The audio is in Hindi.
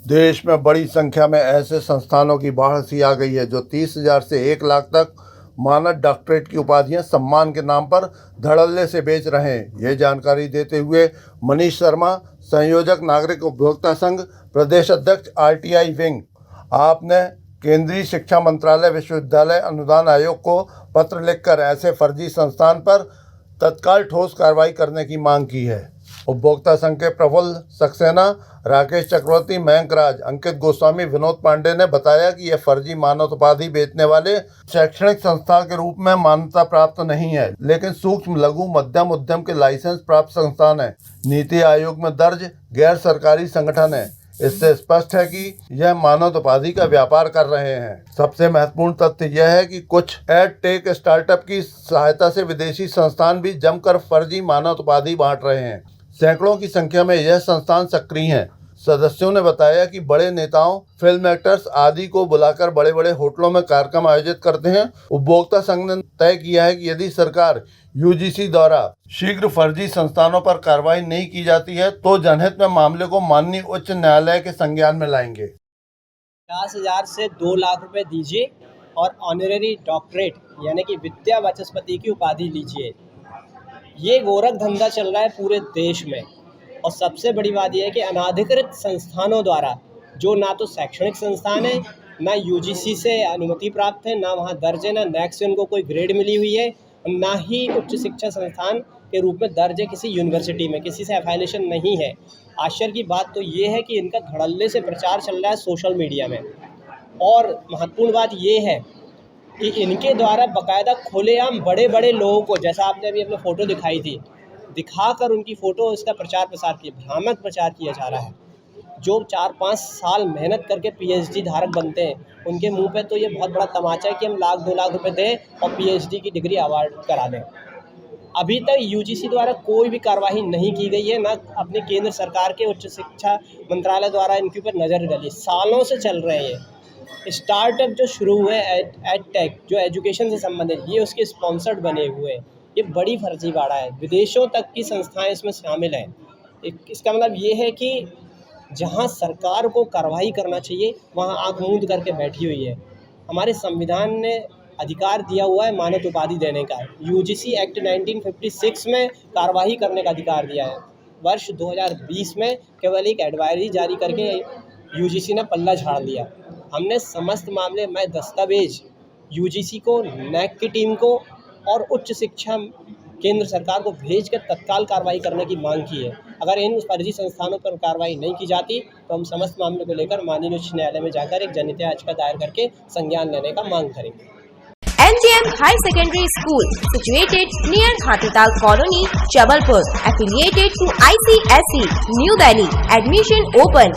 देश में बड़ी संख्या में ऐसे संस्थानों की बाढ़ सी आ गई है जो 30,000 से 1 लाख तक मानद डॉक्टरेट की उपाधियां सम्मान के नाम पर धड़ल्ले से बेच रहे हैं। ये जानकारी देते हुए मनीष शर्मा, संयोजक नागरिक उपभोक्ता संघ, प्रदेश अध्यक्ष आरटीआई विंग, आपने केंद्रीय शिक्षा मंत्रालय विश्वविद्यालय अनुदान आयोग को पत्र लिखकर ऐसे फर्जी संस्थान पर तत्काल ठोस कार्रवाई करने की मांग की है। उपभोक्ता संघ के प्रफुल्ल सक्सेना, राकेश चक्रवर्ती, मयंक राज, अंकित गोस्वामी, विनोद पांडे ने बताया कि यह फर्जी मानद उपाधि बेचने वाले शैक्षणिक संस्था के रूप में मान्यता प्राप्त नहीं है, लेकिन सूक्ष्म लघु मध्यम उद्यम के लाइसेंस प्राप्त संस्थान है, नीति आयोग में दर्ज गैर सरकारी संगठन है। इससे स्पष्ट है कि यह मानद उपाधि का व्यापार कर रहे हैं। सबसे महत्वपूर्ण तथ्य यह है कि कुछ एड टेक स्टार्टअप की सहायता से विदेशी संस्थान भी जमकर फर्जी मानद उपाधि बांट रहे हैं। सैकड़ों की संख्या में यह संस्थान सक्रिय हैं। सदस्यों ने बताया कि बड़े नेताओं, फिल्म एक्टर्स आदि को बुलाकर बड़े बड़े होटलों में कार्यक्रम आयोजित करते हैं। उपभोक्ता संघ ने तय किया है कि यदि सरकार यूजीसी द्वारा शीघ्र फर्जी संस्थानों पर कार्रवाई नहीं की जाती है तो जनहित में मामले को माननीय उच्च न्यायालय के संज्ञान में लाएंगे। 50,000 से 2 लाख रुपए दीजिए और ऑनरेरी डॉक्टरेट यानी कि विद्या वाचस्पति की उपाधि लीजिए। ये गोरख धंधा चल रहा है पूरे देश में। और सबसे बड़ी बात यह है कि अनाधिकृत संस्थानों द्वारा, जो ना तो शैक्षणिक संस्थान है, ना यूजीसी से अनुमति प्राप्त है, ना वहाँ दर्ज है, ना नेक्स्ट से उनको कोई ग्रेड मिली हुई है, ना ही उच्च शिक्षा संस्थान के रूप में दर्ज है किसी यूनिवर्सिटी में, किसी से एफिलिएशन नहीं है। आश्चर्य की बात तो ये है कि इनका धड़ल्ले से प्रचार चल रहा है सोशल मीडिया में। और महत्वपूर्ण बात ये है कि इनके द्वारा बाकायदा खुलेआम बड़े बड़े लोगों को, जैसा आपने अभी अपने फ़ोटो दिखाई थी, दिखाकर उनकी फ़ोटो इसका प्रचार प्रसार किया, भ्रामक प्रचार किया जा रहा है। जो 4-5 साल मेहनत करके पीएचडी धारक बनते हैं, उनके मुंह पे तो ये बहुत बड़ा तमाचा है कि हम 1-2 लाख रुपए दें और पीएचडी की डिग्री अवार्ड करा दें। अभी तक यूजीसी द्वारा कोई भी कार्रवाई नहीं की गई है, ना अपने केंद्र सरकार के उच्च शिक्षा मंत्रालय द्वारा इनके ऊपर नज़र डाली। सालों से चल रहे हैं ये स्टार्टअप जो शुरू हुए एड टेक, जो एजुकेशन से संबंधित, ये उसके स्पॉन्सर्ड बने हुए हैं। ये बड़ी फर्जीवाड़ा है, विदेशों तक की संस्थाएं इसमें शामिल हैं। इसका मतलब ये है कि जहां सरकार को कार्रवाई करना चाहिए वहां आंख मूंद करके बैठी हुई है। हमारे संविधान ने अधिकार दिया हुआ है मानद उपाधि देने का। यूजीसी एक्ट 1956 में कार्रवाई करने का अधिकार दिया है। वर्ष 2020 में केवल एक एडवाइजरी जारी करके यूजीसी ने पल्ला झाड़ दिया। हमने समस्त मामले में दस्तावेज यूजीसी को, नैक की टीम को और उच्च शिक्षा केंद्र सरकार को भेजकर तत्काल कार्रवाई करने की मांग की है। अगर इन फर्जी संस्थानों पर कार्रवाई नहीं की जाती तो हम समस्त मामले को लेकर माननीय उच्च न्यायालय में जाकर एक जनहित याचिका दायर करके संज्ञान लेने का मांग करेंगे। NGM High Secondary School, situated near Hathital Colony, Jabalpur, affiliated to ICSE, New Delhi. Admission open.